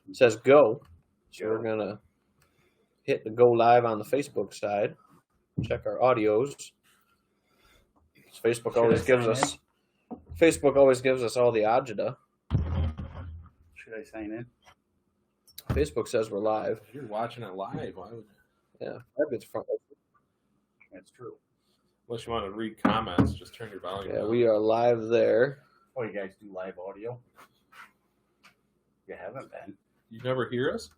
It says go. So we're going to hit the go live on the Facebook side. Check our audios. Facebook always gives us all the agita. Should I sign in? Facebook says we're live. If you're watching it live, why would you? Yeah, that bit's front. That's true. Unless you want to read comments, just turn your volume down. We are live there. Oh, you guys do live audio? You haven't been. You never hear us?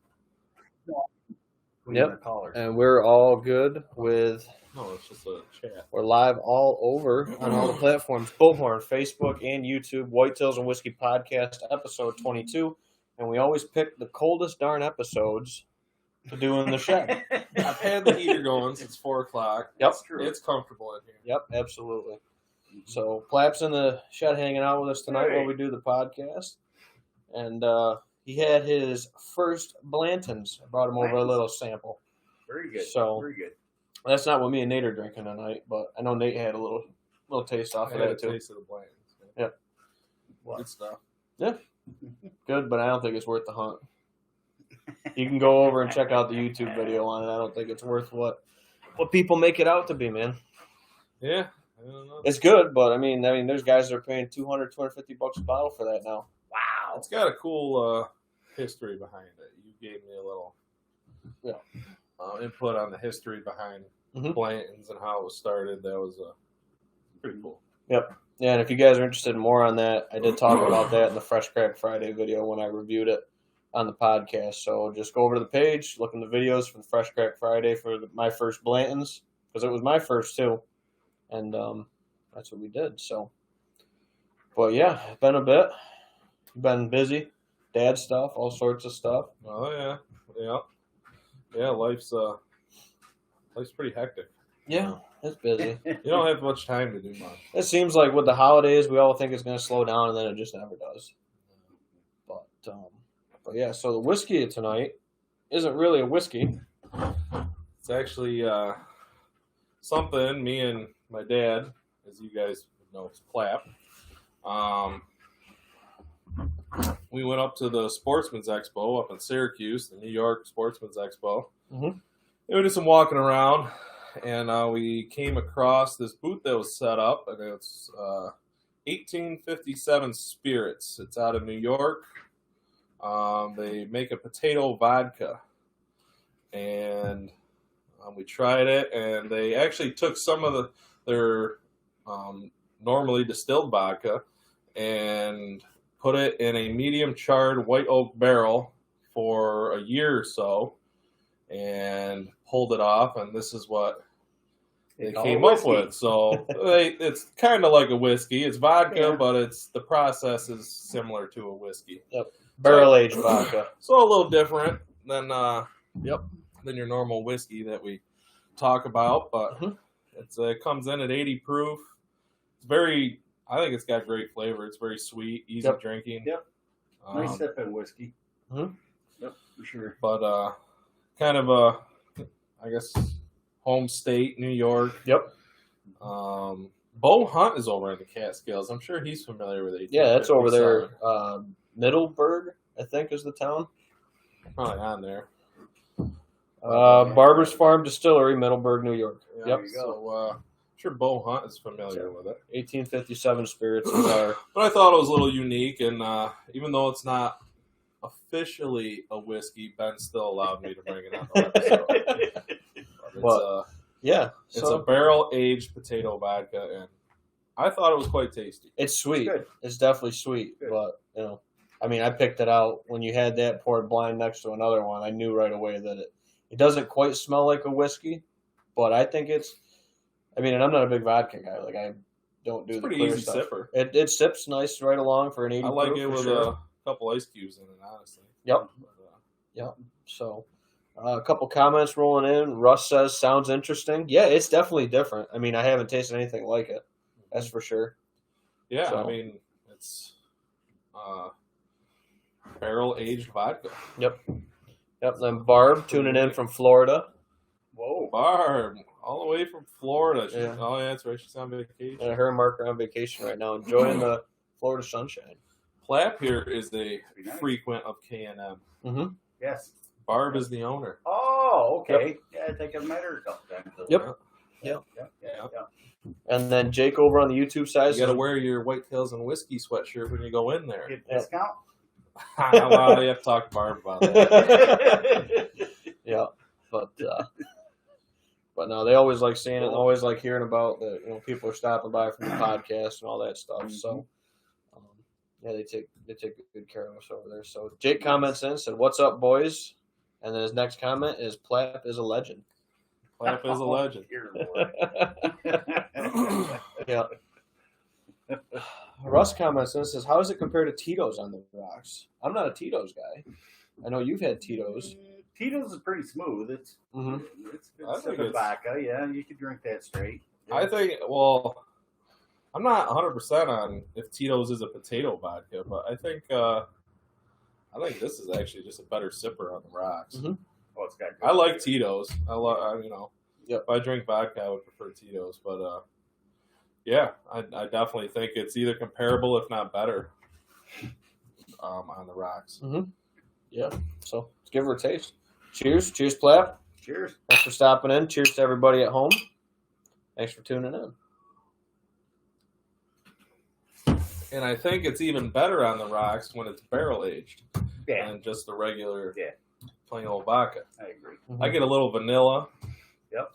Yep. And we're all good with. No, it's just a chat. We're live all over on all the platforms: Bullhorn, Facebook, and YouTube. Whitetails and Whiskey Podcast, episode 22. And we always pick the coldest darn episodes to do in the shed. I've had the heater going since 4 o'clock. Yep. It's comfortable in here. Yep, absolutely. So Plapp's in the shed hanging out with us tonight while we do the podcast. And he had his first Blantons. I brought him over a little sample. Very good. So very good. That's not what me and Nate are drinking tonight, but I know Nate had a little taste off of that too. Taste of the Blanton. Yep. Good stuff. Yeah. Good, but I don't think it's worth the hunt. You can go over and check out the YouTube video on it. I don't think it's worth what people make it out to be, man. Yeah. I don't know. It's good, but I mean, there's guys that are paying $200, $250 a bottle for that now. Wow. It's got a cool history behind it. You gave me a little input on the history behind Blantons and how it was started. That was pretty cool. Yep. Yeah, and if you guys are interested in more on that, I did talk about that in the Fresh Crack Friday video when I reviewed it on the podcast. So just go over to the page, look in the videos for the Fresh Crack Friday for my first Blantons, because it was my first too. And that's what we did. So, but yeah, been a bit. Been busy. Dad stuff, all sorts of stuff. Oh, yeah. Life's pretty hectic. Yeah, it's busy. You don't have much time to do much. It seems like with the holidays, we all think it's going to slow down, and then it just never does. But yeah, so the whiskey tonight isn't really a whiskey. It's actually something me and my dad, as you guys know, is Plapp. We went up to the Sportsman's Expo up in Syracuse, the New York Sportsman's Expo. Mm-hmm. We did some walking around, and we came across this booth that was set up, and it's 1857 Spirits. It's out of New York. They make a potato vodka, and we tried it, and they actually took some of their normally distilled vodka and put it in a medium charred white oak barrel for a year or so and pulled it off, and this is what they came up with. So it's kind of like a whiskey. It's vodka, but the process is similar to a whiskey. Yep. Barrel-aged vodka. So a little different than your normal whiskey that we talk about, but it comes in at 80 proof. It's I think it's got great flavor. It's very sweet, easy drinking. Yep. Nice sip of whiskey. Mm-hmm. Yep, for sure. But kind of I guess, home state, New York. Yep. Bo Hunt is over in the Catskills. I'm sure he's familiar with it. Yeah, that's over there. Middleburg, I think, is the town. Probably on there. Barber's Farm Distillery, Middleburg, New York. Yeah, yep. So, I'm sure Bo Hunt is familiar with it. 1857 Spirits is our. But I thought it was a little unique, and even though it's not officially a whiskey, Ben still allowed me to bring it on the episode. It's a barrel-aged potato vodka, and I thought it was quite tasty. It's sweet. It's definitely sweet, Good. but I picked it out when you had that poured blind next to another one. I knew right away that it doesn't quite smell like a whiskey, but I think it's. And I'm not a big vodka guy. Like, I don't do the pretty clear easy stuff. sipper. It sips nice right along for an 80 I like proof, it with sure. a couple ice cubes in it, honestly. Yep. Yep. So, a couple comments rolling in. Russ says, sounds interesting. Yeah, it's definitely different. I haven't tasted anything like it. That's for sure. Yeah, So. It's barrel-aged vodka. Yep. Then Barb tuning in from Florida. Whoa. Barb, all the way from Florida. Yeah. Oh, yeah, that's right. She's on vacation. Her and Mark are on vacation right now, enjoying the Florida sunshine. Plapp here is a nice. frequent of K&M. Mm-hmm. Yes. Barb is the owner. Oh, okay. Yeah, I think I've met her a couple times. Yep. Yeah. And then Jake over on the YouTube side. You got to wear your Whitetails and Whiskey sweatshirt when you go in there. Get discount? Well, you have to talk to Barb about that. Yeah, but no, they always like seeing it and always like hearing about that. You know, people are stopping by from the podcast and all that stuff. So, yeah, they take good care of us over there. So Jake comments in, said, "What's up, boys?" And then his next comment is, "Plapp is a legend." Plapp is a legend. Yeah. Russ comments in, says, "How does it compare to Tito's on the rocks?" I'm not a Tito's guy. I know you've had Tito's. Tito's is pretty smooth. It's I think it's vodka. Yeah, you could drink that straight. I think. Well, I'm not 100% on if Tito's is a potato vodka, but I think this is actually just a better sipper on the rocks. Mm-hmm. Oh, it's got. I like Tito's. I love. Yep. If I drink vodka, I would prefer Tito's, but yeah, I definitely think it's either comparable, if not better, on the rocks. Mm-hmm. Yeah. So let's give her a taste. Cheers. Cheers, Plapp. Cheers. Thanks for stopping in. Cheers to everybody at home. Thanks for tuning in. And I think it's even better on the rocks when it's barrel aged Yeah. than just the regular Yeah. plain old vodka. I agree. Mm-hmm. I get a little vanilla. Yep.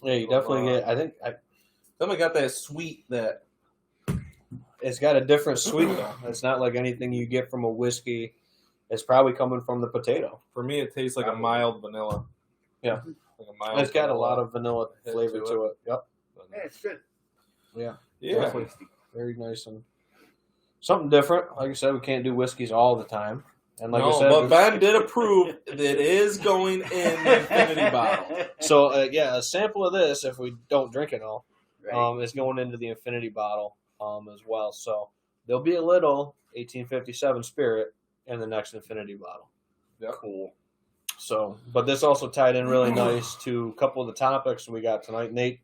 Yeah, you definitely get. I think Then we got that sweet that. it's got a different sweet though. It's not like anything you get from a whiskey. It's probably coming from the potato. For me, it tastes like a mild vanilla. Yeah. Like a mild. It's got a vanilla lot of vanilla hit flavor to it. Yep. Yeah, it's good. Yeah. Yeah. Definitely. Very nice and something different. Like I said, we can't do whiskeys all the time. And like I said, but Ben did approve that it is going in the infinity bottle. So a sample of this, if we don't drink it all, Right. is going into the infinity bottle as well. So there'll be a little 1857 spirit in the next infinity bottle. Yep. Cool. So, but this also tied in really nice to a couple of the topics we got tonight. Nate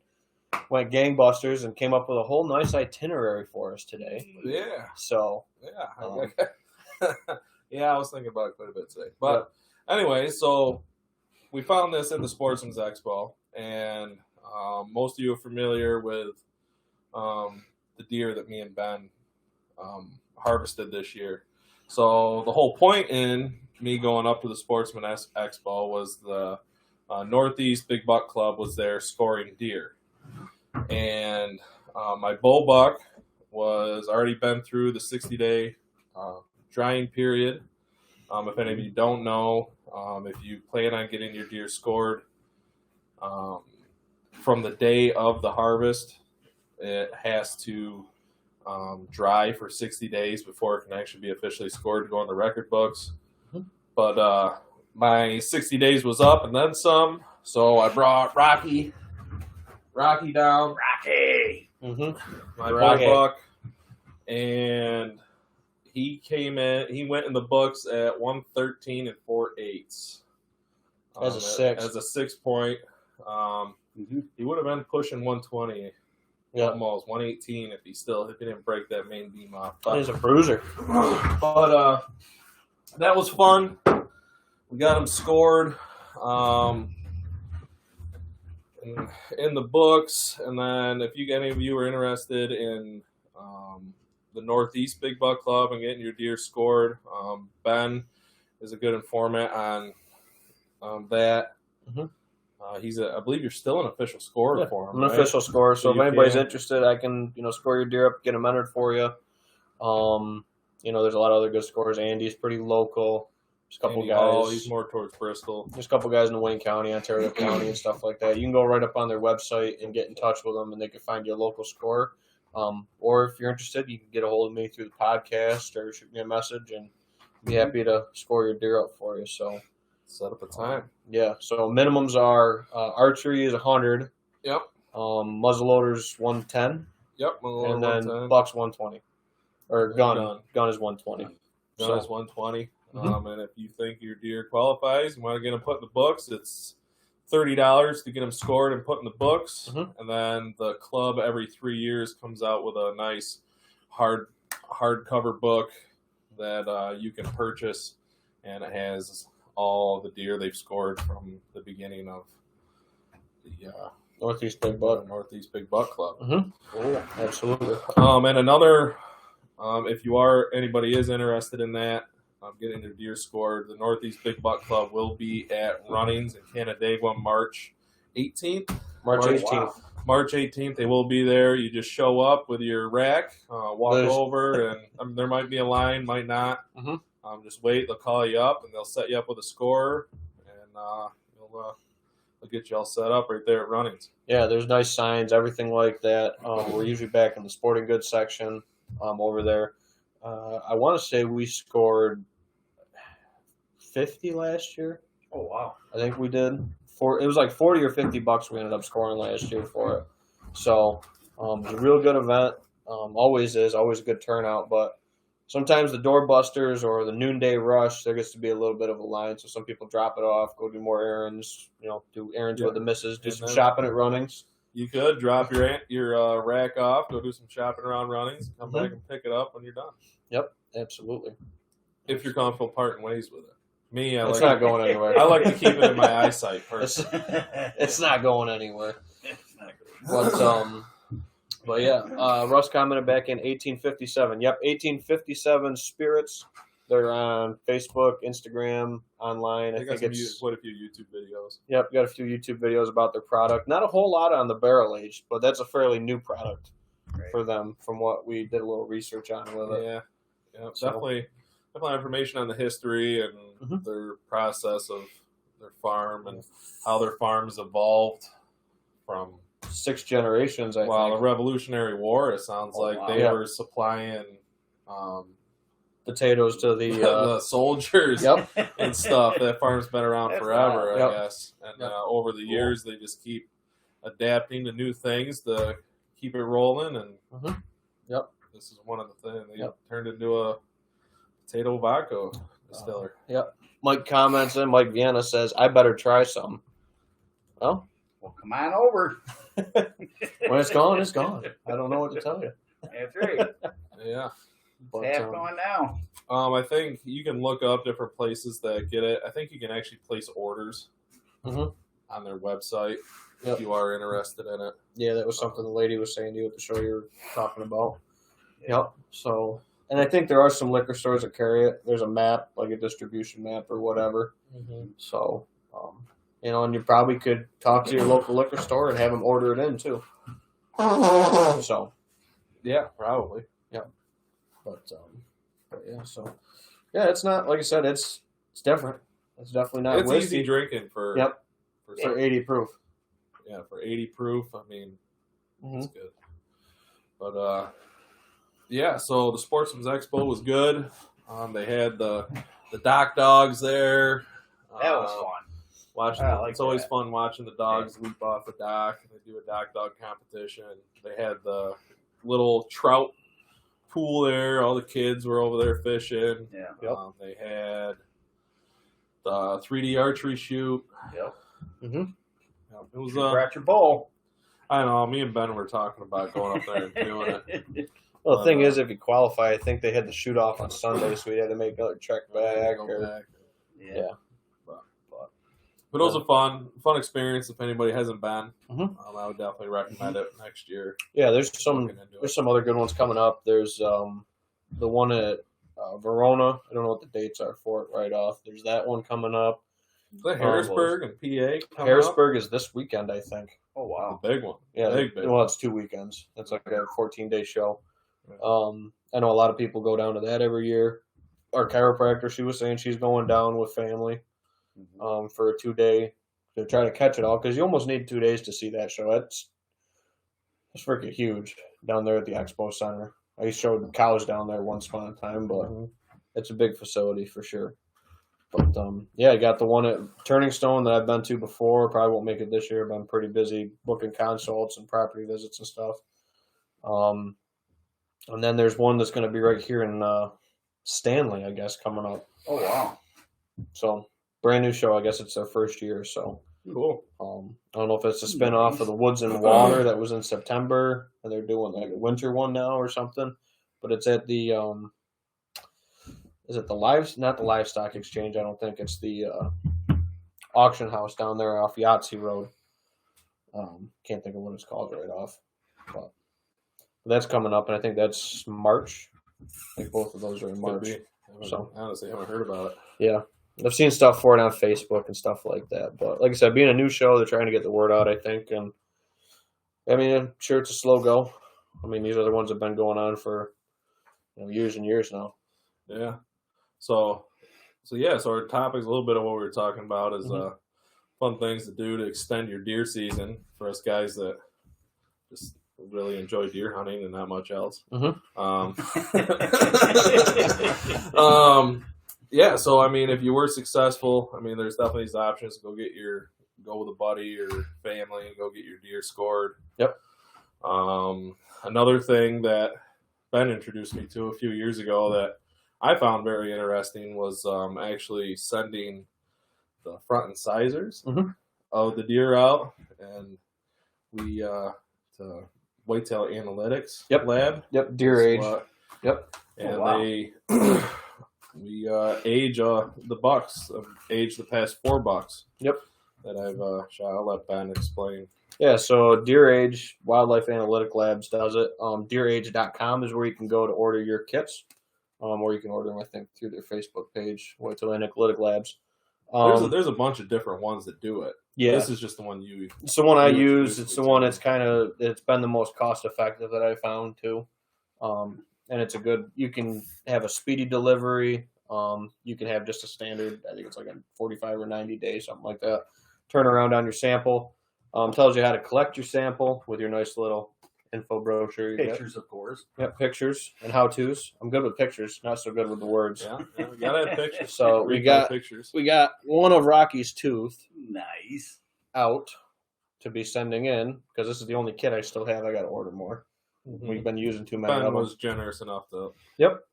went gangbusters and came up with a whole nice itinerary for us today. Yeah. So, Yeah. Yeah, I was thinking about it quite a bit today. But anyway, so we found this in the Sportsman's Expo, and most of you are familiar with the deer that me and Ben harvested this year. So the whole point in me going up to the Sportsman's Expo was the Northeast Big Buck Club was there scoring deer. And my bull buck was already been through the 60-day drying period. If any of you don't know, if you plan on getting your deer scored from the day of the harvest, it has to dry for 60 days before it can actually be officially scored to go in the record books. Mm-hmm. But my 60 days was up and then some, so I brought Rocky down. Rocky! mm-hmm. My bull buck, and he came in. He went in the books at 113 and 4/8 as a 6. As a 6 point. He would have been pushing 120, almost 118 if he didn't break that main beam off. But, He's a bruiser. But that was fun. We got him scored in the books, and then if any of you are interested in the Northeast Big Buck Club and getting your deer scored, Ben is a good informant on that. Mm-hmm. I believe you're still an official scorer for him. I'm an official scorer, so if anybody's interested, I can score your deer up, get them entered for you. There's a lot of other good scorers. Andy's pretty local. There's a couple guys. He's more towards Bristol. There's a couple guys in Wayne County, Ontario County, and stuff like that. You can go right up on their website and get in touch with them, and they can find you a local scorer. Or if you're interested, you can get a hold of me through the podcast or shoot me a message, and be happy to score your deer up for you. So set up a time. Yeah. So minimums are archery is 100. Yep. Muzzleloader's 110. Yep. And then buck's 120. Or gun is 120. Gun is 120. And if you think your deer qualifies, you want to get them put in the books, it's $30 to get them scored and put in the books. And then the club every 3 years comes out with a nice hard hardcover book that you can purchase, and it has all the deer they've scored from the beginning of the Northeast Big Buck. Northeast Big Buck Club. Mm-hmm. Oh, absolutely. And another, if anybody is interested in that, getting their deer scored, the Northeast Big Buck Club will be at Runnings in Canandaigua March 18th. March 18th. Wow. March 18th, they will be there. You just show up with your rack, walk over, and there might be a line, might not. Mm-hmm. Just wait. They'll call you up, and they'll set you up with a scorer, and they'll get you all set up right there at Runnings. Yeah, there's nice signs, everything like that. We're usually back in the sporting goods section over there. I want to say we scored 50 last year. Oh, wow. I think we did. It was like 40 or 50 bucks we ended up scoring last year for it. So it's a real good event. Always is, always a good turnout. But sometimes the doorbusters or the noonday rush, there gets to be a little bit of a line. So some people drop it off, go do more errands, do errands with the missus, do some shopping at Runnings. You could drop your rack off, go do some shopping around Runnings, come back and pick it up when you're done. Yep, absolutely. If you're comfortable parting ways with it. Me, It's not going anywhere. I like to keep it in my eyesight personally. It's not going anywhere. It's not good. But yeah, Russ commented back in 1857. Yep, 1857 Spirits. They're on Facebook, Instagram, online. I think it's quite a few YouTube videos. Yep, got a few YouTube videos about their product. Not a whole lot on the barrel aged, but that's a fairly new product for them from what we did a little research on with it. Yeah, definitely information on the history and their process of their farm and how their farms evolved from 6 generations. I think. The Revolutionary War. It sounds like they were supplying potatoes to the soldiers and stuff. That farm's been around forever, I guess. And over the years, they just keep adapting to new things to keep it rolling. And this is one of the things. They turned into a potato vodka distiller. Mike comments in. Mike Vienna says, "I better try some." Well, come on over. When it's gone, it's gone. I don't know what to tell you. That's right. Yeah. But, half gone now. I think you can look up different places that get it. I think you can actually place orders on their website if you are interested in it. Yeah, that was something the lady was saying to you at the show you were talking about. Yep. So, and I think there are some liquor stores that carry it. There's a map, like a distribution map or whatever. So, and you probably could talk to your local liquor store and have them order it in too. So, yeah, probably. Yeah. But yeah, so yeah, it's not like I said. It's different. It's definitely not. It's whiskey. Easy drinking for for 80 proof. Yeah, for 80 proof. I mean, it's good. But yeah. So the Sportsman's Expo was good. They had the dock dogs there. That was fun. It's always fun watching the dogs leap off the dock. They do a dock dog competition. They had the little trout pool there. All the kids were over there fishing. Yeah. They had the 3D archery shoot. Yep. It was brought your bowl. I know. Me and Ben were talking about going up there and doing it. Well, the thing is, if you qualify, I think they had the shoot off on Sunday, so we had to make another trek back. Yeah. But it was a fun experience. If anybody hasn't been, I would definitely recommend it next year. Yeah, there's some other good ones coming up. There's the one at Verona. I don't know what the dates are for it right off. There's that one coming up. The Harrisburg and PA. Harrisburg is this weekend, I think. Oh wow, the big one. Yeah, big. Well, it's 2 weekends. It's like a 14-day show. I know a lot of people go down to that every year. Our chiropractor, she was saying she's going down with family for a 2-day to try to catch it all, because you almost need 2 days to see that show. It's freaking huge down there at the Expo Center. I showed cows down there once upon a time, but it's a big facility for sure. But yeah, I got the one at Turning Stone that I've been to before. Probably won't make it this year. I've been pretty busy booking consults and property visits and stuff. And then there's one that's going to be right here in Stanley, I guess, coming up. Oh wow! So brand new show. I guess it's their first year. So cool. I don't know if it's a spinoff of the Woods and Water that was in September, and they're doing like a winter one now or something. but it's at the is it the not the livestock exchange? I don't think it's the auction house down there off Yahtzee Road. Can't think of what it's called right off, but that's coming up, and I think that's March. I think both of those are in March. So honestly, I haven't heard about it. Yeah, I've seen stuff for it on Facebook and stuff like that. But like I said, being a new show, they're trying to get the word out, I think. And I mean, I'm sure it's a slow go. I mean, these other ones have been going on for years and years now. Yeah. So our topic's a little bit of what we were talking about is fun things to do to extend your deer season for us guys that just really enjoy deer hunting and not much else. Yeah, so I mean, if you were successful, I mean, there's definitely these options. Go with a buddy or family and go get your deer scored. Yep. Another thing that Ben introduced me to a few years ago that I found very interesting was actually sending the front incisors of the deer out, and we to Whitetail Analytics lab. Yep, deer age. Yep. And we age the bucks, age the past 4 bucks. Yep. That I've shot. I'll let Ben explain. Yeah, so Deer Age Wildlife Analytic Labs does it. DeerAge.com is where you can go to order your kits, or you can order them, I think, through their Facebook page, Whitetail Analytic Labs. There's a bunch of different ones that do it. Yeah, this is just the one you. It's the one I use. It's the one that's it's been the most cost effective that I found too, and it's a good. You can have a speedy delivery. You can have just a standard. I think it's like a 45 or 90 days, something like that. Turn around on your sample. Tells you how to collect your sample with your nice little info brochure. Pictures, of course. Yep, pictures and how-tos. I'm good with pictures, not so good with the words. Yeah, we gotta have pictures. So we got one of Rocky's tooth Nice. out to be sending in because this is the only kit I still have. I got to order more. We've been using too many. Ben was generous enough to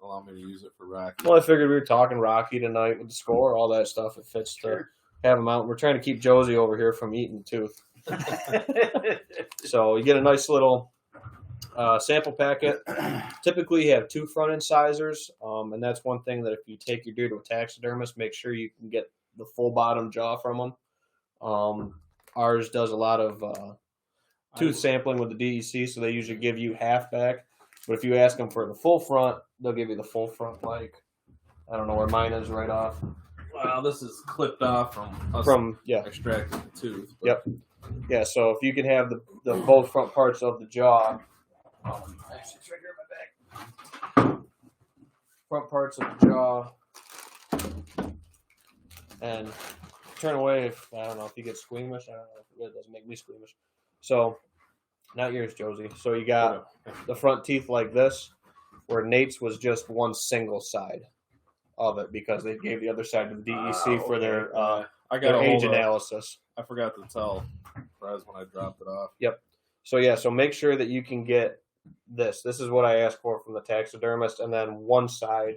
allow me to use it for Rocky. Well, I figured we were talking Rocky tonight with the score, all that stuff. It fits to have them out. We're trying to keep Josie over here from eating the tooth. So you get a nice little sample packet. Typically, you have 2 front incisors, and that's one thing that if you take your deer to a taxidermist, make sure you can get the full bottom jaw from them. Ours does a lot of tooth sampling with the DEC, so they usually give you half back. But if you ask them for the full front, they'll give you the full front. Like, I don't know where mine is right off. Well, this is clipped off from extracting the tooth. But. Yep. Yeah, so if you can have the both front parts of the jaw, actually it's right here in my bag. Front parts of the jaw, and turn away if I don't know if you get squeamish. I don't know if it doesn't make me squeamish. So, not yours, Josie. So you got the front teeth like this, where Nate's was just one single side of it because they gave the other side to the DEC for their age analysis. I forgot to tell Raz when I dropped it off. Yep. So make sure that you can get this. This is what I asked for from the taxidermist, and then one side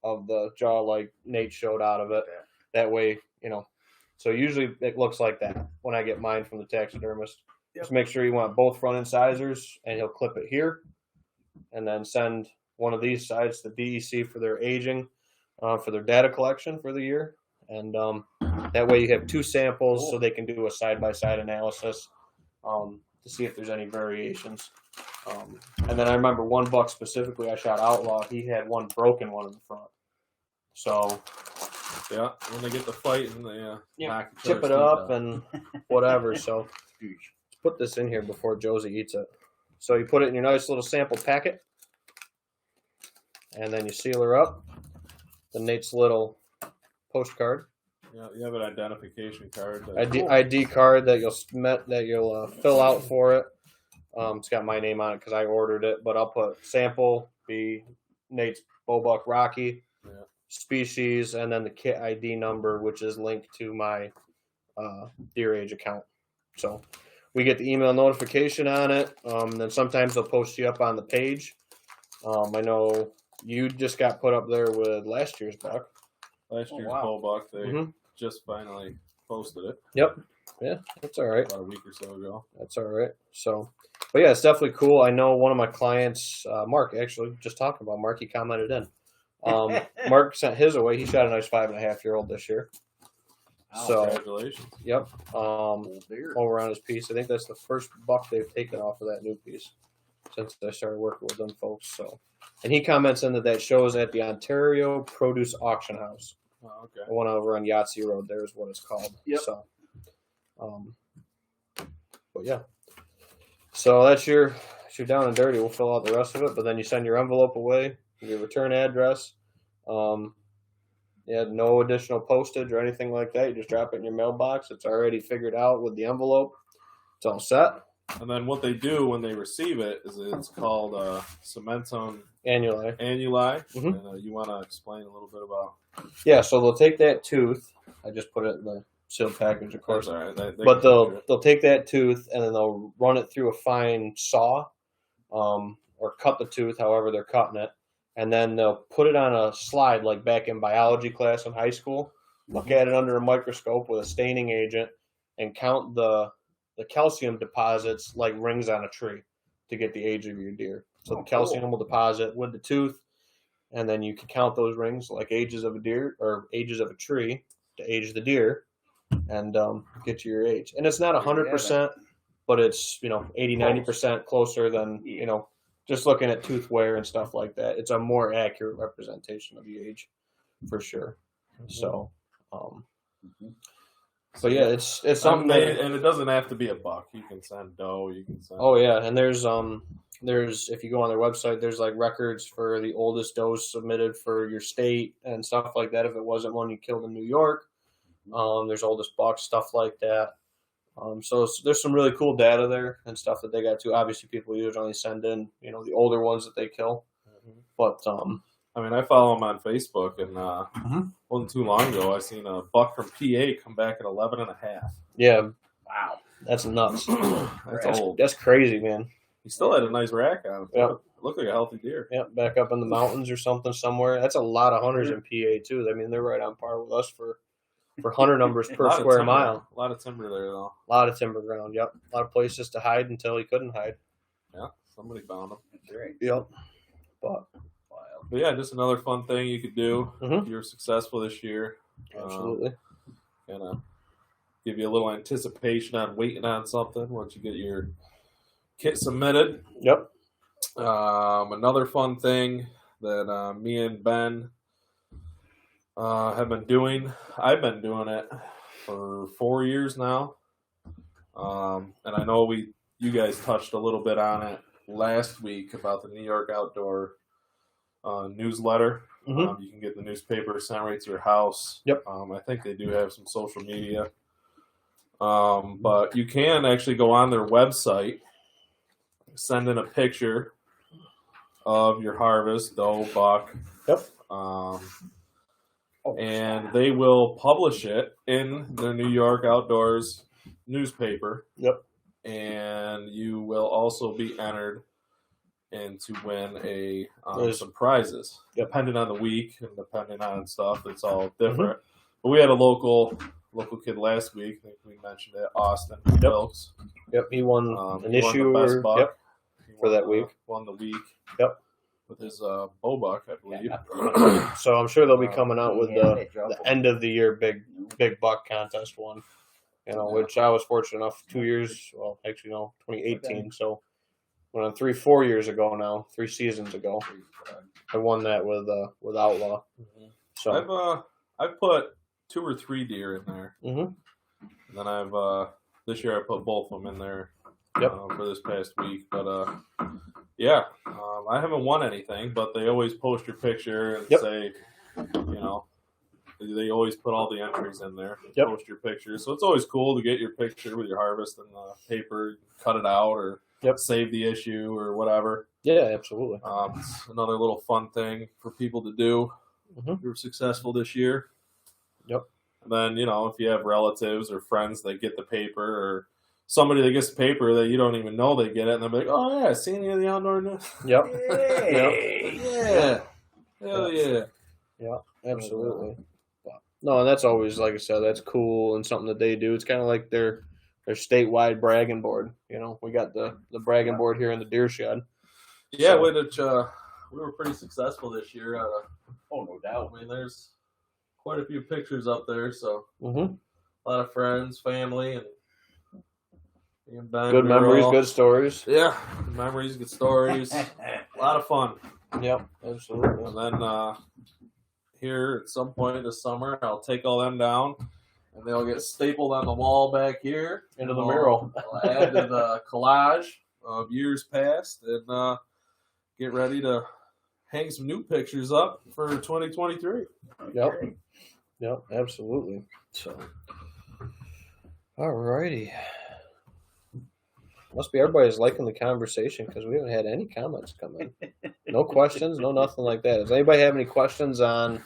of the jaw like Nate showed out of it. That way, So usually it looks like that when I get mine from the taxidermist. Yep. Just make sure you want both front incisors, and he'll clip it here, and then send one of these sides to DEC for their aging, for their data collection for the year. And that way you have 2 samples so they can do a side-by-side analysis to see if there's any variations. And then I remember one buck specifically I shot Outlaw. He had one broken one in the front. So yeah, when they get the fight and they chip it up and whatever. So let's put this in here before Josie eats it. So you put it in your nice little sample packet, and then you seal her up. Then Nate's little postcard. Yeah, you have an identification card. ID card that you'll fill out for it. It's got my name on it because I ordered it, but I'll put sample, be Nate's Bowbuck Rocky, species, and then the kit ID number, which is linked to my Deer Age account. So we get the email notification on it. And then sometimes they'll post you up on the page. I know you just got put up there with last year's buck. Last year's Bowbuck, they just finally posted it. Yep. Yeah, that's all right. About a week or so ago. That's all right. So, But yeah, it's definitely cool. I know one of my clients, Mark, actually, just talking about Mark, he commented in. Mark sent his away. He shot a nice 5.5-year-old this year. Oh, So, Congratulations. yep. Old deer. Over on his piece. I think that's the first buck they've taken off of that new piece since I started working with them folks. So, and he comments in that shows at the Ontario Produce Auction House. Oh, okay. The one over on Yahtzee Road. There is what it's called. Yep. So, but yeah. So that's your down and dirty. We'll fill out the rest of it, but then you send your envelope away, your return address. Yeah, no additional postage or anything like that. You just drop it in your mailbox. It's already figured out with the envelope. It's all set. And then what they do when they receive it is it's called cementum Annuli. And you want to explain a little bit about? Yeah, so they'll take that tooth. I just put it in the sealed package, of course. That's all right. But they'll take that tooth and then they'll run it through a fine saw, or cut the tooth, however they're cutting it, and then they'll put it on a slide like back in biology class in high school. Look at it under a microscope with a staining agent and count the calcium deposits like rings on a tree to get the age of your deer. So the calcium will deposit with the tooth, and then you can count those rings like ages of a deer or ages of a tree to age the deer, and get to your age. And it's not 100%, but it's 80-90% closer than just looking at tooth wear and stuff like that. It's a more accurate representation of the age, for sure. So, so yeah, it's something and it doesn't have to be a buck. You can send doe. You can send. Oh yeah, and there's if you go on their website, there's like records for the oldest does submitted for your state and stuff like that. If it wasn't one you killed in New York, there's oldest bucks, stuff like that. So there's some really cool data there and stuff that they got too. Obviously, people usually send in the older ones that they kill, but I mean, I follow them on Facebook, and wasn't too long ago I seen a buck from PA come back at 11.5. Yeah, Wow, that's nuts. That's old. That's crazy, man. He still had a nice rack on him. Yep. Looked like a healthy deer. Yeah, back up in the mountains or something somewhere. That's a lot of hunters in PA too. I mean, they're right on par with us for hunter numbers per square mile. A lot of timber there, though. A lot of timber ground. Yep, a lot of places to hide until he couldn't hide. Yeah, somebody found them. that's great. Yep, but But yeah, just another fun thing you could do Mhm. if you're successful this year. absolutely. Kind of give you a little anticipation on waiting on something once you get your kit submitted. Yep. Another fun thing that me and Ben have been doing. I've been doing it for 4 years now, and I know you guys touched a little bit on it last week about the New York Outdoor newsletter. Mhm. You can get the newspaper sent right to your house. Yep. I think they do have some social media, but you can actually go on their website, send in a picture of your harvest, doe, buck. Yep. And they will publish it in the New York Outdoors newspaper. Yep. And you will also be entered and to win There's- some prizes. Yep. Depending on the week and depending on stuff, it's all different. But we had a local kid last week. I think we mentioned it, Austin Wilkes. Yep. He won He an won issue the best buck. Yep. He for won that the- week. Won the week. Yep. With his bow buck, I believe. So I'm sure they'll be coming out with Yeah, they drop the them. end of the year big buck contest one. Which I was fortunate enough 2 years. Well, actually no, 2018. So when 4 years ago now, 3 seasons ago, I won that with Outlaw. So I've put 2 or 3 deer in there. Mhm. And then this year I put both of them in there. Yep. For this past week, but yeah, I haven't won anything, but they always post your picture and Yep. say, they always put all the entries in there. Yep. Post your picture, so it's always cool to get your picture with your harvest and the paper, cut it out or Yep. save the issue or whatever. yeah, absolutely. It's another little fun thing for people to do. Mhm. If you're successful this year. Yep. And then, if you have relatives or friends that get the paper or somebody that gets the paper that you don't even know they get it, and they'll be like, oh, yeah, seen you in the outdoor news? Yep. Hey. Yeah. Hell yeah. Yeah, absolutely. No, and that's always, like I said, that's cool and something that they do. It's kind of like their statewide bragging board. You know, we got the bragging board here in the deer shed. Yeah, So- which we were pretty successful this year. No doubt. I mean, there's quite a few pictures up there, so Mhm. a lot of friends, family, and Ben, Good we were memories, all- good stories. Yeah, memories, good stories, a lot of fun. Yep, absolutely. And then here at some point this summer, I'll take all them down, and they'll get stapled on the wall back here Into the And mural. I'll add to the collage of years past, and get ready to hang some new pictures up for 2023. Yep, absolutely. So, alrighty. Must be everybody's liking the conversation because we haven't had any comments come in. No questions, no nothing like that. Does anybody have any questions on,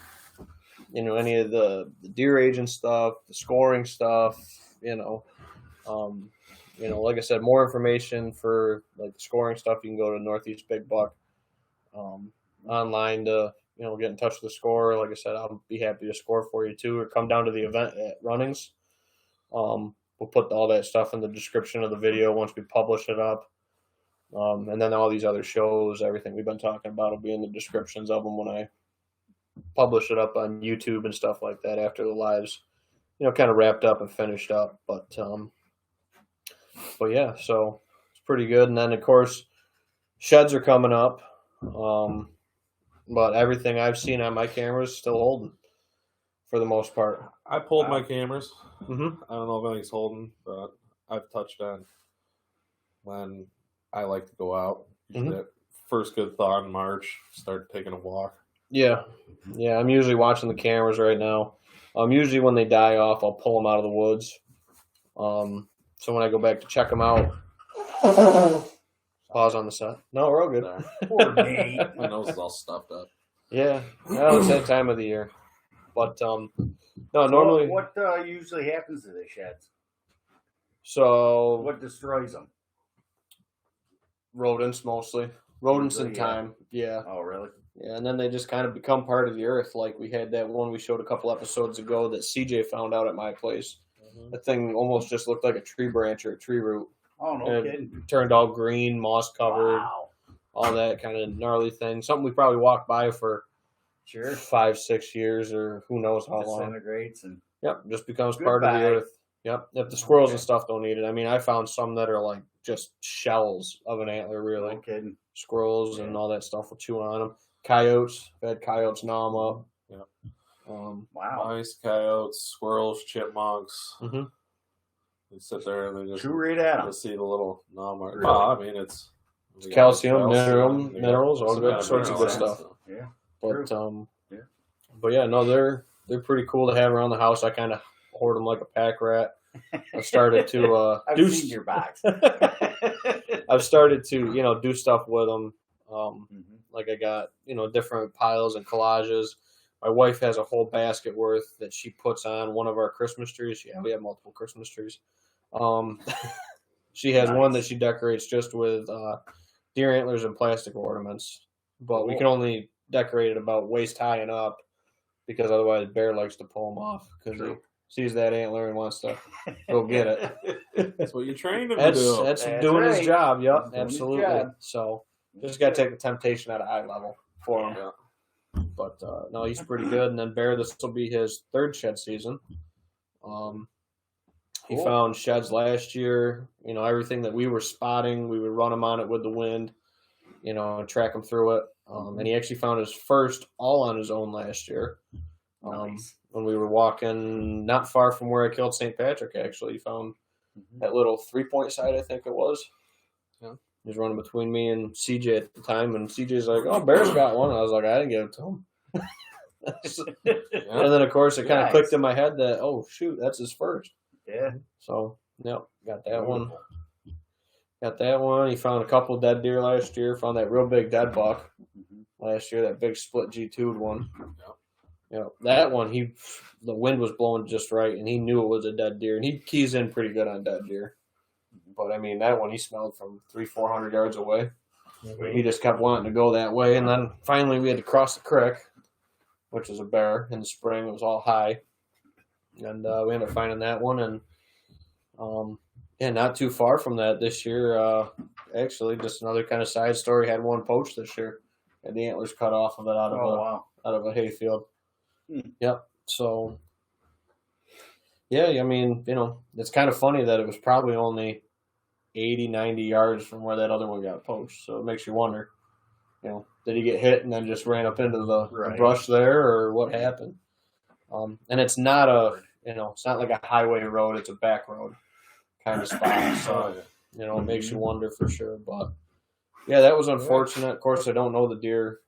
any of the deer agent stuff, the scoring stuff? Like I said, more information for like the scoring stuff. You can go to Northeast Big Buck online to get in touch with the scorer. Like I said, I'll be happy to score for you too, or come down to the event at Runnings. We'll put all that stuff in the description of the video once we publish it up. And then all these other shows, everything we've been talking about will be in the descriptions of them when I publish it up on YouTube and stuff like that after the lives, kind of wrapped up and finished up. But yeah, so it's pretty good. And then, of course, sheds are coming up. But everything I've seen on my camera is still holding for the most part. I pulled my cameras. Mm-hmm. I don't know if anything's holding, but I've touched on when I like to go out. Usually that first good thaw in March, start taking a walk. Yeah. I'm usually watching the cameras right now. Usually when they die off, I'll pull them out of the woods. So when I go back to check them out, pause on the set. No, we're all good. Poor me. My nose is all stuffed up. Yeah, it's that time of the year. But no, normally. What usually happens to the sheds? So What destroys them? rodents mostly. Rodents in Usually, yeah. time. Yeah. Oh, really? Yeah, and then they just kind of become part of the earth. Like we had that one we showed a couple episodes ago that CJ found out at my place. That thing almost just looked like a tree branch or a tree root. Oh, no And kidding. it turned all green, moss covered, Wow. all that kind of gnarly thing. Something we probably walked by for Sure. 5-6 years or who knows how long. Disintegrates and Yep, just becomes part of the Goodbye. earth. Yep, if the squirrels and Okay. stuff don't eat it. I mean, I found some that are like just shells of an antler, really. no kidding. Squirrels and Yeah. all that stuff will chew on them. Coyotes, I've had coyotes gnaw them up. Yeah. Wow. Mice, coyotes, squirrels, chipmunks. Mhm. They sit there and they just Chew right at 'em. just see the little gnaw mark. Really? Well, I mean, it's Calcium, calcium, minerals, all some good kind sorts of good minerals. stuff. Yeah. But Yeah. but yeah, no, they're pretty cool to have around the house. I kind of hoard them like a pack rat. I've started to I've do. seen your box. I've started to do stuff with them. Mhm. Like I got different piles and collages. My wife has a whole basket worth that she puts on one of our Christmas trees. Yeah, we have multiple Christmas trees. She has one that she decorates just with deer antlers and plastic ornaments, but we can only decorate it about waist high and up because otherwise bear likes to pull them off because he sees that antler and wants to go get it. That's what you trained him to do. That's That's doing his right. job. Yep, Doing his absolutely. job. So just got to take the temptation out of eye level for him. Yeah. But no, he's pretty good. And then Bear, this will be his third shed season. He Cool. found sheds last year. Everything that we were spotting, we would run him on it with the wind, and track him through it. And he actually found his first all on his own last year. Nice. When we were walking not far from where I killed St. Patrick, actually, he found that little 3-point sight, I think it was. Yeah. He was running between me and CJ at the time, and CJ's like, "Oh, Bear's got one." I was like, "I didn't give it to him." And then, of course, it kind of Nice. clicked in my head that, oh, shoot, that's his first. Yeah. So, yep, got that one. Got that one. He found a couple dead deer last year. Found that real big dead buck last year, that big split G2'd one. Yeah, that one, the wind was blowing just right, and he knew it was a dead deer. And he keys in pretty good on dead deer. But, I mean, that one he smelled from 300-400 yards away. He just kept wanting to go that way. And then finally we had to cross the creek, which is a bear in the spring. It was all high. And we ended up finding that one. And Yeah, not too far from that this year. Actually, just another kind of side story. Had one poached this year, and the antlers cut off of it out of a hayfield. Yep. So, yeah, I mean, it's kind of funny that it was probably only 80, 90 yards from where that other one got poached. So it makes you wonder, did he get hit and then just ran up into the brush there, or what happened? And it's not it's not like a highway road; it's a back road kind of spot. So it makes you wonder for sure. But yeah, that was unfortunate. Of course, I don't know the deer.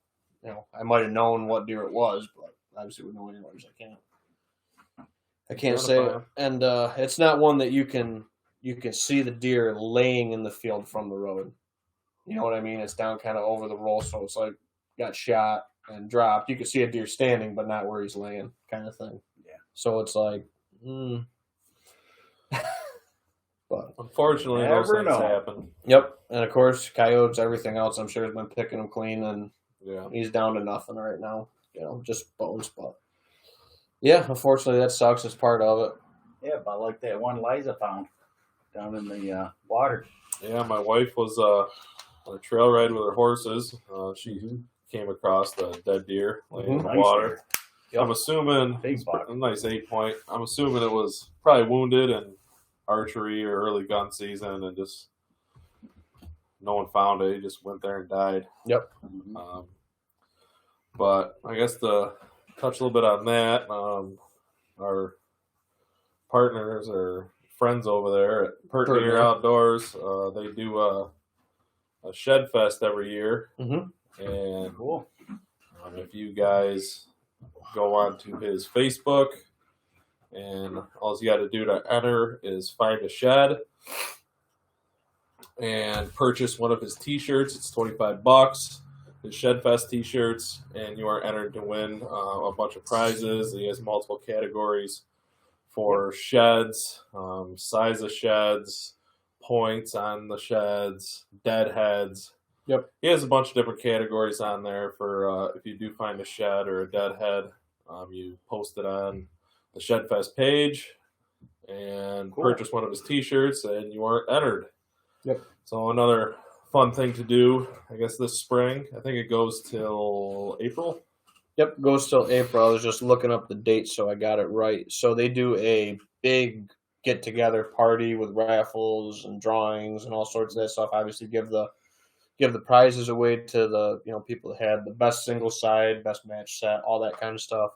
I might have known what deer it was, but obviously with no antlers, I can't say it. And it's not one that you can see the deer laying in the field from the road. You know what I mean? It's down kind of over the roll, so it's like got shot and dropped. You can see a deer standing, but not where he's laying, kind of thing. Yeah. So it's like, but unfortunately, those things happen. Yep, and of course, coyotes, everything else, I'm sure has been picking him clean, and he's down to nothing right now. Just bones, but yeah, unfortunately, that sucks. It's part of it. Yeah, but like that one Liza found down in the water. Yeah, my wife was on a trail ride with her horses. She came across the dead deer laying in the water. Yep. I'm assuming a nice 8-point. I'm assuming it was probably wounded in archery or early gun season, and just no one found it. He just went there and died. Yep. But I guess to touch a little bit on that, our partners or friends over there at Pertinier Outdoors, they do a shed fest every year. And cool. If you guys go on to his Facebook, and all you got to do to enter is find a shed and purchase one of his t-shirts. It's $25. His Shed Fest t-shirts, and you are entered to win a bunch of prizes. He has multiple categories for sheds, size of sheds, points on the sheds, dead heads. Yep. He has a bunch of different categories on there for if you do find a shed or a dead head, you post it on the Shed Fest page and purchase one of his t-shirts, and you are entered. Yep. So another fun thing to do, I guess, this spring. I think it goes till April. Yep, goes till April. I was just looking up the dates, so I got it right. So they do a big get-together party with raffles and drawings and all sorts of that stuff. Obviously, give the prizes away to the people that had the best single side, best match set, all that kind of stuff.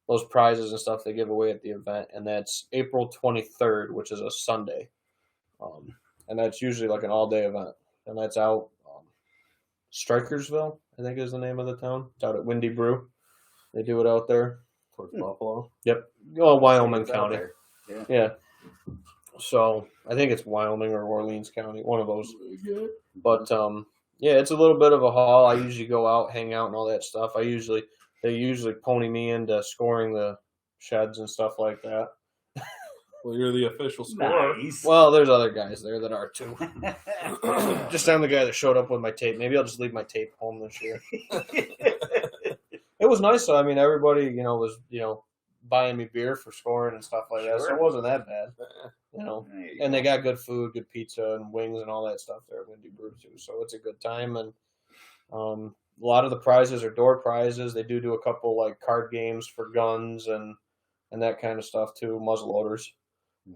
Those prizes and stuff they give away at the event, and that's April 23rd, which is a Sunday, and that's usually like an all-day event. And that's out Strikersville, I think is the name of the town. It's out at Windy Brew. They do it out there. Towards Buffalo. Yep. Well, Wyoming County. Yeah. So I think it's Wyoming or Orleans County, one of those. But yeah, it's a little bit of a haul. I usually go out, hang out, and all that stuff. They usually pony me into scoring the sheds and stuff like that. Well, you're the official scorer. Nice. Well, there's other guys there that are too. Just I'm the guy that showed up with my tape. Maybe I'll just leave my tape home this year. It was nice though. I mean, everybody, was, buying me beer for scoring and stuff like that. So it wasn't that bad. And they got good food, good pizza and wings and all that stuff there at Windy Brew too. So it's a good time. And a lot of the prizes are door prizes. They do a couple like card games for guns and that kind of stuff too, muzzle loaders.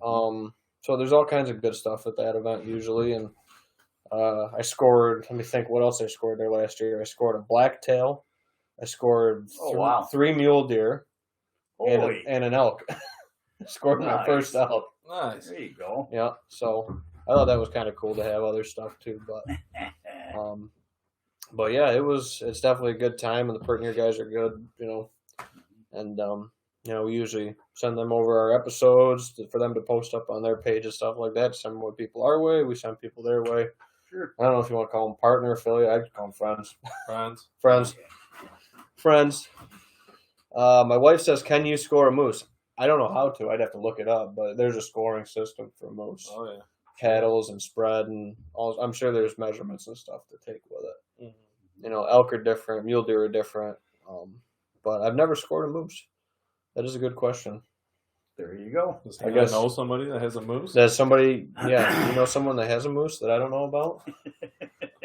So there's all kinds of good stuff at that event usually. And I scored, let me think what else I scored there last year. I scored a blacktail. I scored 3 mule deer and an elk. I scored my first elk. Nice. There you go. Yeah. So I thought that was kind of cool to have other stuff too. But yeah, it's definitely a good time, and the Pertinier guys are good, and we usually send them over our episodes for them to post up on their page and stuff like that. Send more people our way. We send people their way. Sure. I don't know if you want to call them partner, affiliate. I call them friends. Friends. My wife says, "Can you score a moose?" I don't know how to. I'd have to look it up, but there's a scoring system for moose. Oh yeah. Paddles and spread and all. I'm sure there's measurements and stuff to take with it. Elk are different, mule deer are different, but I've never scored a moose. That is a good question. There you go. Does I Hannah guess- know somebody that has a moose? Does somebody, yeah, you know someone that has a moose that I don't know about?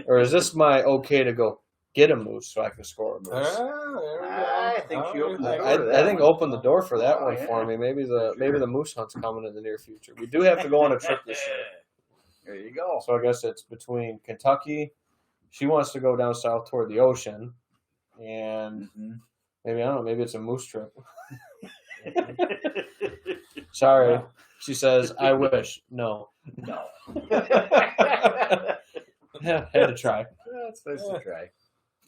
Or is this my okay to go get a moose so I can score a moose? There we go. I think she opened the door to I that think one. open the door for that Oh, one yeah. for me. Maybe the For sure. moose hunt's coming in the near future. We do have to go on a trip this year. There you go. So I guess it's between Kentucky. She wants to go down south toward the ocean, and maybe I don't know. Maybe it's a moose trip. Sorry, Yeah. she says. I wish. No, No. yeah, had to try. That's nice to try.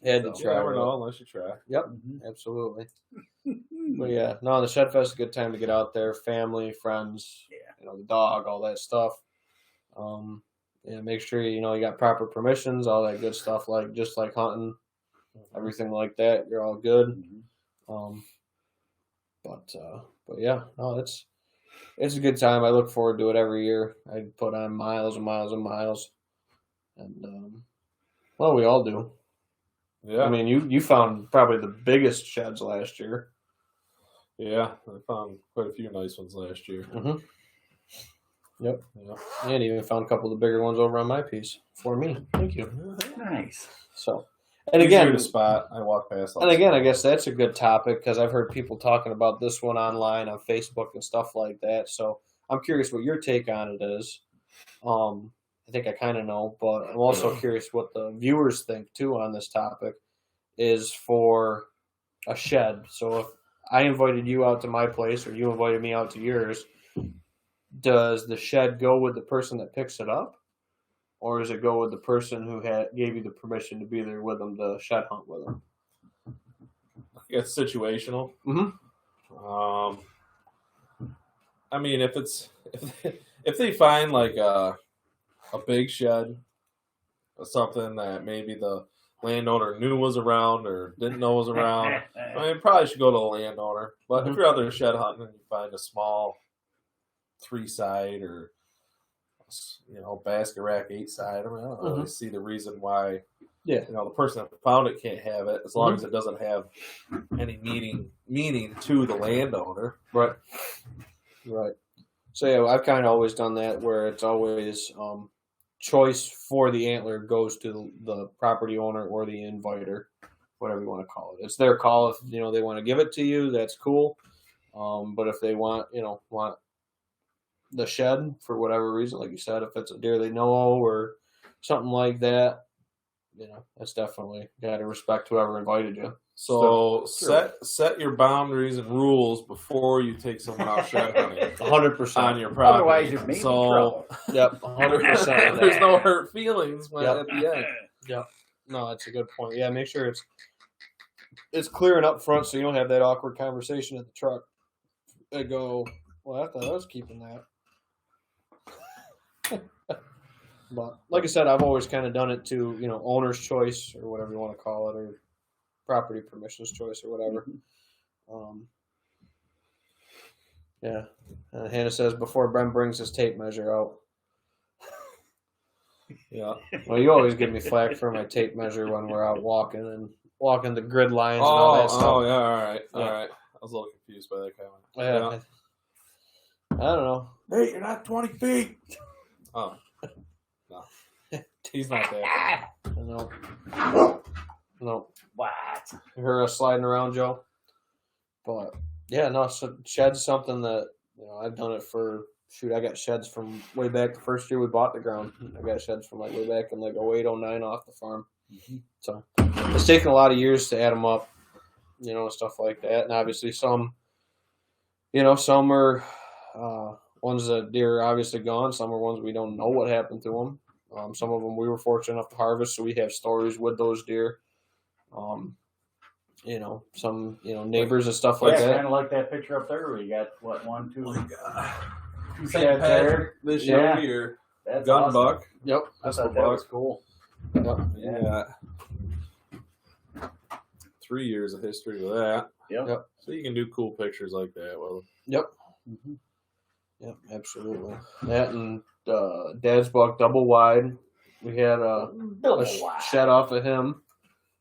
Had to So, You try. never know unless you try. Yep, absolutely. But yeah, no, the Shed Fest is a good time to get out there. Family, friends, Yeah. the dog, all that stuff. Yeah, make sure you got proper permissions, all that good stuff. Just like hunting, everything like that. You're all good. But yeah, no, it's a good time. I look forward to it every year. I put on miles and miles and miles, and well, we all do. Yeah. I mean, you found probably the biggest sheds last year. Yeah, I found quite a few nice ones last year. Mm-hmm. Yep. Yeah. And even found a couple of the bigger ones over on my piece for me. Thank you. Nice. So, and Easier again, to spot. I walk past. all and the again, I time. guess that's a good topic because I've heard people talking about this one online on Facebook and stuff like that. So I'm curious what your take on it is. I think I kind of know, but I'm also curious what the viewers think too on this topic. Is for a shed. So if I invited you out to my place or you invited me out to yours, does the shed go with the person that picks it up, or does it go with the person who gave you the permission to be there with them to shed hunt with them? It's situational. Mm-hmm. I mean, if they find like a big shed or something that maybe the landowner knew was around or didn't know was around, I mean, probably should go to the landowner. But if you're out there shed hunting and you find a small 3-side or basket rack 8-side, I mean, I don't really see the reason why. Yeah. The person that found it can't have it as long as it doesn't have any meaning to the landowner. Right. Right. So yeah, I've kind of always done that where it's always choice for the antler goes to the property owner or the inviter, whatever you want to call it. It's their call. If they want to give it to you, that's cool. But if they want the shed for whatever reason, like you said, if it's a deer they know or something like that, that's definitely got to respect whoever invited you. So set your boundaries and rules before you take someone out shed hunting 100% on your property. Otherwise, you're making trouble. Yep, 100%. There's no hurt feelings when Yep. at the end. Yep. No, that's a good point. Yeah, make sure it's clear and up front so you don't have that awkward conversation at the truck. They go, well, I thought I was keeping that. But like I said, I've always kind of done it to, owner's choice or whatever you want to call it, or property permissions choice or whatever. Yeah. Hannah says before Ben brings his tape measure out. Yeah. Well, you always give me flack for my tape measure when we're out walking the grid lines and all that stuff. Oh, yeah, all right. Yeah. All right. I was a little confused by that comment. Yeah. I don't know. Hey, you're not 20 feet. Oh. No. He's not there. No. No. What? You heard us sliding around, Joe? But, yeah, no, so shed's something that, I've done it for, I got sheds from way back the first year we bought the ground. I got sheds from way back in 08, 09 off the farm. So it's taken a lot of years to add them up, stuff like that. And obviously some are ones that deer are obviously gone. Some are ones we don't know what happened to them. Some of them we were fortunate enough to harvest, so we have stories with those deer. Some neighbors and stuff like that. Kind of like that picture up there where you got what 1, 2, 2 St. sheds there. Patrick this Yeah. year. That's Gun awesome. buck. Yep. I thought that was cool. Yep. Yeah. 3 years of history with that. Yep. So you can do cool pictures like that. Well, Yep. Yep. Absolutely. That and Dad's buck double wide. We had a shed off of him.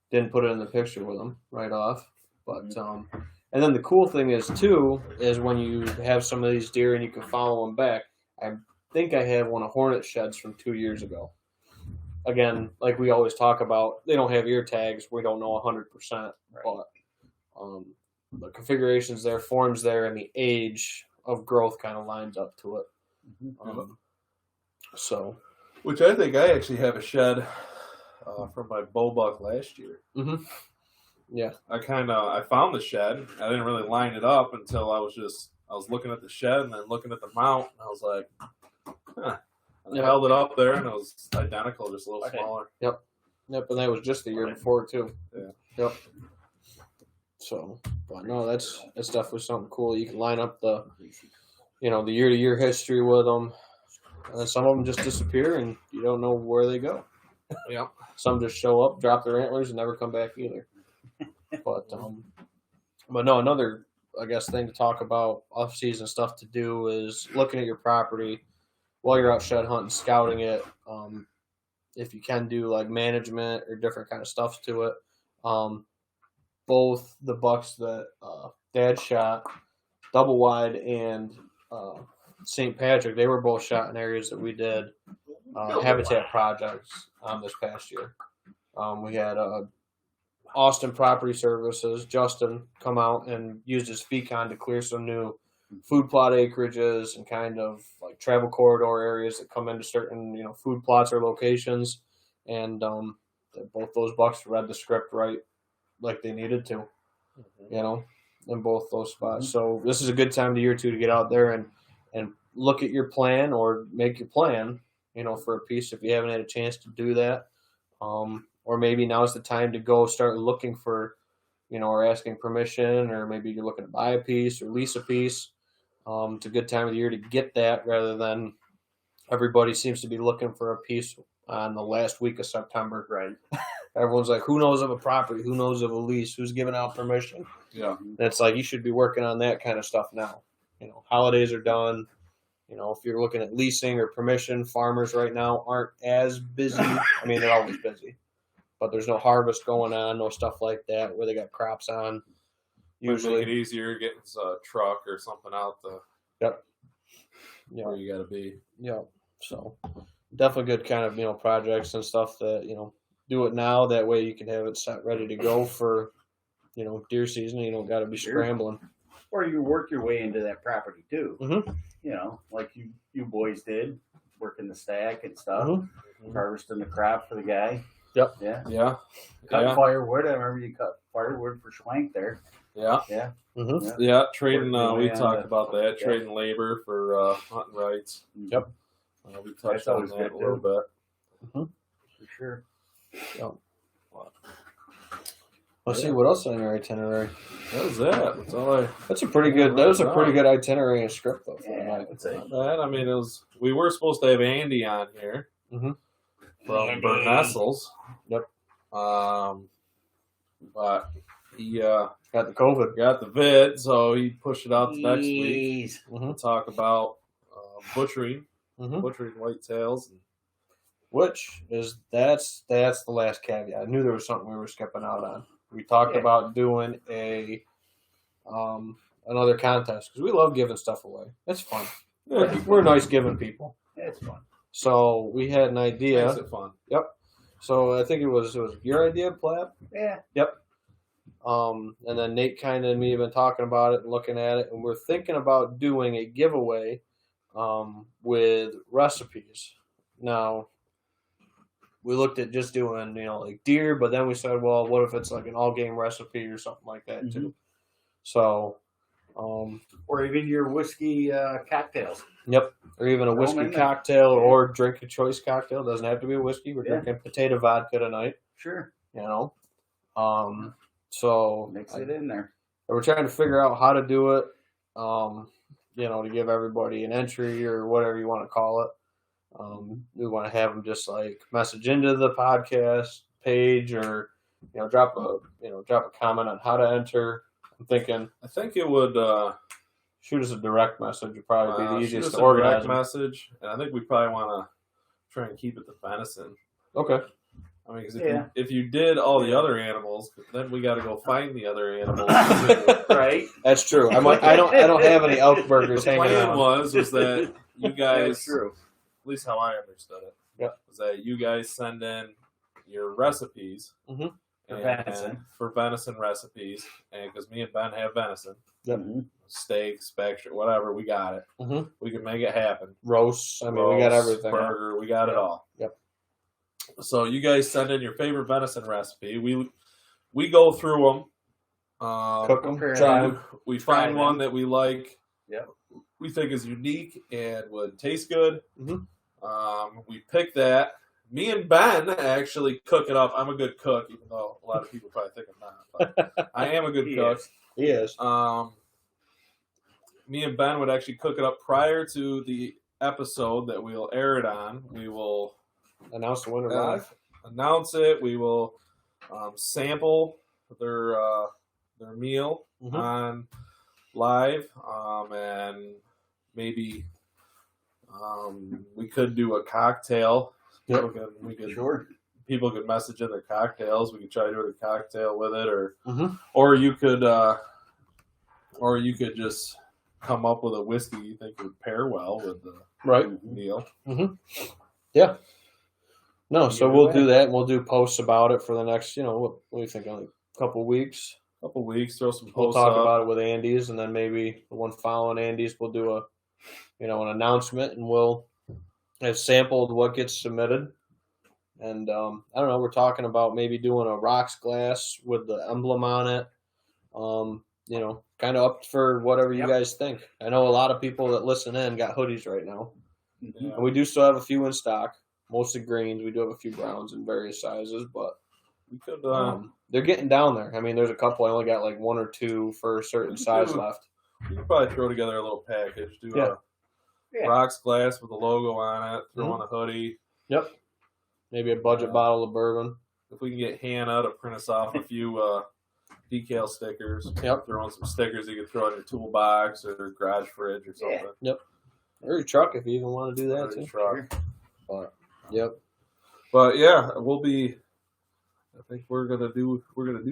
Didn't put it in the picture with him right off, but And then the cool thing is too is when you have some of these deer and you can follow them back. I think I have one of Hornet sheds from 2 years ago. Again, like we always talk about, they don't have ear tags. We don't know 100%, but the configurations there, forms there, and the age of growth kind of lines up to it. So, which I think I actually have a shed from my bow buck last year. Mm-hmm. Yeah, I found the shed. I didn't really line it up until I was looking at the shed and then looking at the mount, and I was like, huh. And I held it up there, and it was identical, just a little smaller. Yep, and that was just the year before too. Yeah. Yep. So, but no, that's definitely something cool. You can line up the year-to-year history with them, and then some of them just disappear, and you don't know where they go. Yeah. Some just show up, drop their antlers, and never come back either. But no, another thing to talk about off-season stuff to do is looking at your property while you're out shed hunting, scouting it. If you can do like management or different kind of stuff to it. Both the bucks that Dad shot, Double Wide and St. Patrick, they were both shot in areas that we did habitat projects this past year. We had Austin Property Services, Justin, come out and used his Fecon to clear some new food plot acreages and kind of like travel corridor areas that come into certain food plots or locations, and both those bucks read the script right like they needed to, in both those spots. So this is a good time of the year too to get out there and look at your plan or make your plan, for a piece if you haven't had a chance to do that. Or maybe now's the time to go start looking for, or asking permission, or maybe you're looking to buy a piece or lease a piece. It's a good time of the year to get that rather than everybody seems to be looking for a piece on the last week of September. Right. Everyone's like, who knows of a property? Who knows of a lease? Who's giving out permission? Yeah. It's like you should be working on that kind of stuff now. Holidays are done. If you're looking at leasing or permission, farmers right now aren't as busy. I mean, they're always busy. But there's no harvest going on, no stuff like that where they got crops on. Usually make it easier getting a truck or something out where you got to be. Yeah. So definitely good kind of, projects and stuff that, do it now. That way you can have it set ready to go for, deer season. You don't got to be scrambling. Or you work your way into that property too. Mm-hmm. Like you boys did, working the stack and stuff, Mm-hmm. harvesting the crop for the guy. Yep. Yeah. Cut firewood. I remember you cut firewood for Schwank there. Yeah. Yeah. Mm-hmm. Yeah. Trading. We talked about that. Yeah. Trading labor for hunting rights. Yep. We touched on that a little bit. Mm-hmm. For sure. Yep. Let's see what else on your itinerary. That was that. That's all That's a pretty good. That was a pretty good itinerary and script though. Yeah, I'd say. I mean, it was. We were supposed to have Andy on here. Mm-hmm. From Burnt Nestles. Yep. But he got the COVID. Got the vid, so he pushed it out to next week. Mm-hmm. To talk about butchering Mm-hmm. whitetails. Which is that's the last caveat. I knew there was something we were skipping out on. We talked about doing a another contest because we love giving stuff away. It's fun. We're nice giving people. It's fun. So we had an idea. Makes it fun. Yep. So I think it was your idea, Platt. Yeah. Yep. And then Nate kind of and me have been talking about it and looking at it, and we're thinking about doing a giveaway with recipes. Now, we looked at just doing, like deer, but then we said, well, what if it's like an all-game recipe or something like that too? So, or even your whiskey cocktails. Yep. Or even a whiskey cocktail or drink a choice cocktail. Doesn't have to be a whiskey. We're drinking potato vodka tonight. Sure. So mix it in there. We're trying to figure out how to do it. To give everybody an entry or whatever you want to call it. We want to have them just like message into the podcast page or drop a comment on how to enter. I think it would shoot us a direct message would probably be the easiest to Direct organize. message, and I think we probably want to try and keep it to venison. Okay. I mean, 'cause Yeah. if you did all the other animals, then we got to go find the other animals. Right. That's true. I don't have any elk burgers The hanging plan out. was that you guys, That's true. at least how I understood it, Yep. was that you guys send in your recipes Mhm. and for venison recipes, and because me and Ben have venison, Yep. steak, spectre, whatever, we got it. Mhm. We can make it happen. Roasts. I mean, we got Roast, everything. Burger, we got it all. Yep. So you guys send in your favorite venison recipe. We go through them. Cook them. Prepare Try them. them. We Try find one them. that we like. Yep. We think is unique and would taste good. Mhm. We pick that. Me and Ben actually cook it up. I'm a good cook, even though a lot of people probably think I'm not. But I am a good He cook. is. He is. Me and Ben would actually cook it up prior to the episode that we'll air it on. We will Announce the winner live. announce it. We will sample their meal Mhm. on live, and maybe we could do a cocktail. Yep. Sure. People could message in their cocktails. We could try to do a cocktail with it, Mhm. or you could just come up with a whiskey you think would pair well with the Right. meal. Yeah. No, so Either we'll way. do that, and we'll do posts about it for the next, what do you think, like a couple weeks? Couple weeks, throw some We'll posts talk up. about it with Andy's, and then maybe the one following Andy's, we'll do an announcement, and we'll have sampled what gets submitted. And I don't know, we're talking about maybe doing a rocks glass with the emblem on it. Kind of up for whatever you Yep. guys think. I know a lot of people that listen in got hoodies right now. Yeah. And we do still have a few in stock, mostly greens. We do have a few browns in various sizes, but We could they're getting down there. I mean, there's a couple. I only got like one or two for a certain size left. we could probably throw together a little package. Do Yeah. a Yeah. rocks glass with a logo on it. Throw Mhm. on a hoodie. Yep. Maybe a budget bottle of bourbon. If we can get Hannah to print us off a few decal stickers. Yep. Throw on some stickers you could throw in your toolbox or garage fridge or something. Or your truck if you even want to do that Or your too. truck. But yep. But yeah, we'll be. I think we're gonna do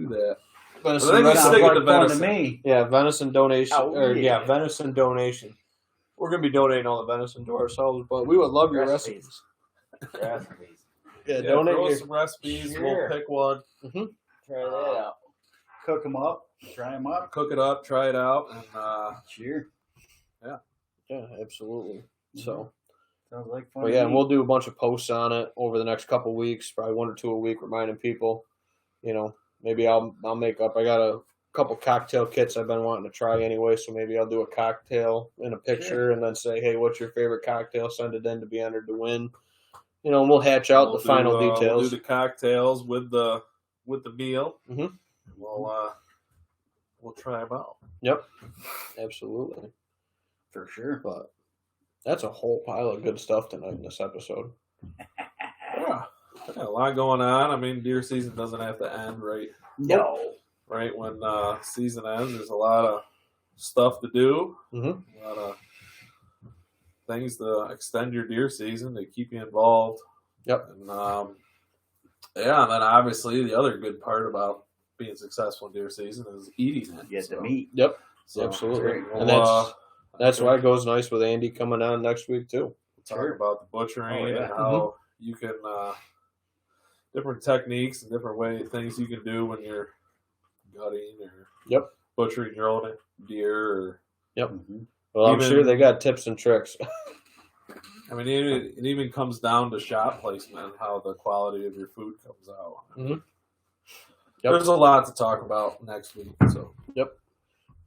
that. Venison, I think we Sounds stick like with the fun venison. to me. yeah, venison donation. Oh, yeah. Venison donation. We're gonna be donating all the venison to ourselves, but we would love your recipes. Recipes. Yeah, Yeah, donate throw your. some recipes. Sure. We'll pick one, Try that out. Cook them up. Try them up. cook it up, try it out, and Sure. Yeah, absolutely. So, Sounds like fun. but to yeah, me. and we'll do a bunch of posts on it over the next couple weeks, probably one or two a week, reminding people. Maybe I'll make up. I got a couple cocktail kits I've been wanting to try anyway, so maybe I'll do a cocktail in a picture and then say, hey, what's your favorite cocktail? Send it in to be entered to win. And we'll hatch out the final details. We'll do the cocktails with the meal. Mhm. We'll try them out. Yep, absolutely. For sure. But that's a whole pile of good stuff tonight in this episode. Yeah, a lot going on. I mean, deer season doesn't have to end No. right when season ends. There's a lot of stuff to do. Mhm. A lot of things to extend your deer season to keep you involved. Yep. And and then obviously the other good part about being successful in deer season is eating it. Get So- the meat. Yep, so absolutely. we'll, And that's why it goes nice with Andy coming on next week too. talk Sure. about the butchering Oh, yeah. and how you can different techniques and different things you can do when you're gutting or Yep. butchering your own deer. Or, Mhm. Well, I'm Even- sure they got tips and tricks. I mean, it even comes down to shot placement, how the quality of your food comes out. Mhm. Yep. There's a lot to talk about next week. So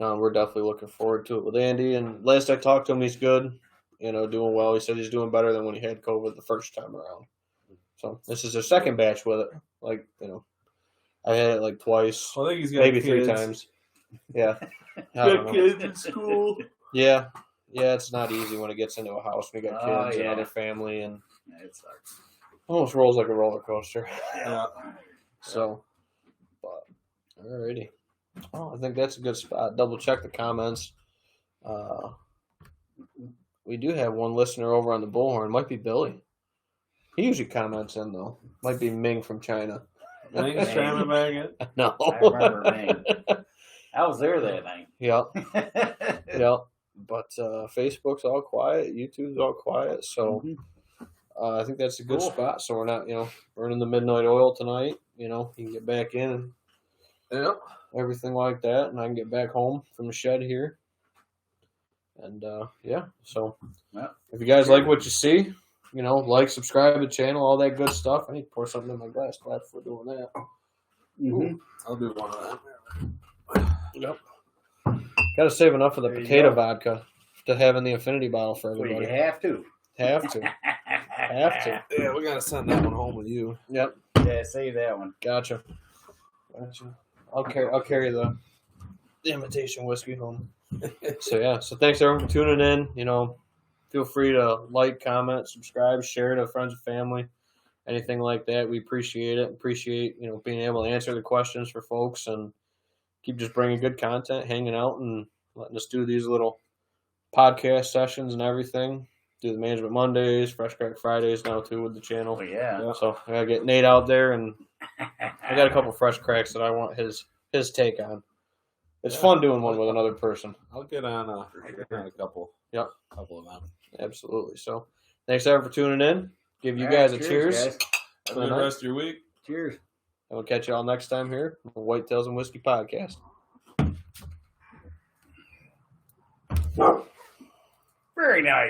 We're definitely looking forward to it with Andy. And last I talked to him, he's good. Doing well. He said he's doing better than when he had COVID the first time around. So this is their second batch with it. I had it like twice, I think he's got maybe kids. 3 times. Yeah. I don't Got know. kids in school. Yeah. Yeah, it's not easy when it gets into a house. We got Oh, kids and yeah. other family, and It sucks. almost rolls like a roller coaster. Yeah. So, but alrighty. Oh, I think that's a good spot. Double check the comments. We do have one listener over on the Bullhorn. Might be Billy. He usually comments in though. Might be Ming from China. Thanks, China Bag. No. I remember Ming. I was there that night. Yep. Yep. But Facebook's all quiet. YouTube's all quiet. So I think that's a good Cool. spot. So we're not, burning the midnight oil tonight. You can get back in and Yep. everything like that. And I can get back home from the shed here. And yeah. So Yep. if you guys like what you see, like, subscribe to the channel, all that good stuff. I need to pour something in my glass before doing that. Mm-hmm. I'll do one of that. Yep. Got to save enough of the There you potato go. vodka to have in the infinity bottle for Well, everybody. you have to. Have to. Have to. Yeah, we gotta send that one home with you. Yep. Yeah, save that one. Gotcha. I'll carry the imitation whiskey home. So yeah. So thanks everyone for tuning in. Feel free to like, comment, subscribe, share to friends and family, anything like that. We appreciate it. Appreciate being able to answer the questions for folks and keep just bringing good content, hanging out, and letting us do these little podcast sessions and everything. Do the Management Mondays, Fresh Crack Fridays now too with the channel. Oh, yeah. So I gotta get Nate out there, and I got a couple fresh cracks that I want his take on. It's fun doing one with another person. I'll get on a couple. Yep. Couple of them. Absolutely. So thanks everyone for tuning in. Give you All guys right, a cheers. guys. Have a good rest of your week. Cheers. And we'll catch you all next time here on the Whitetails and Whiskey Podcast. Very nice.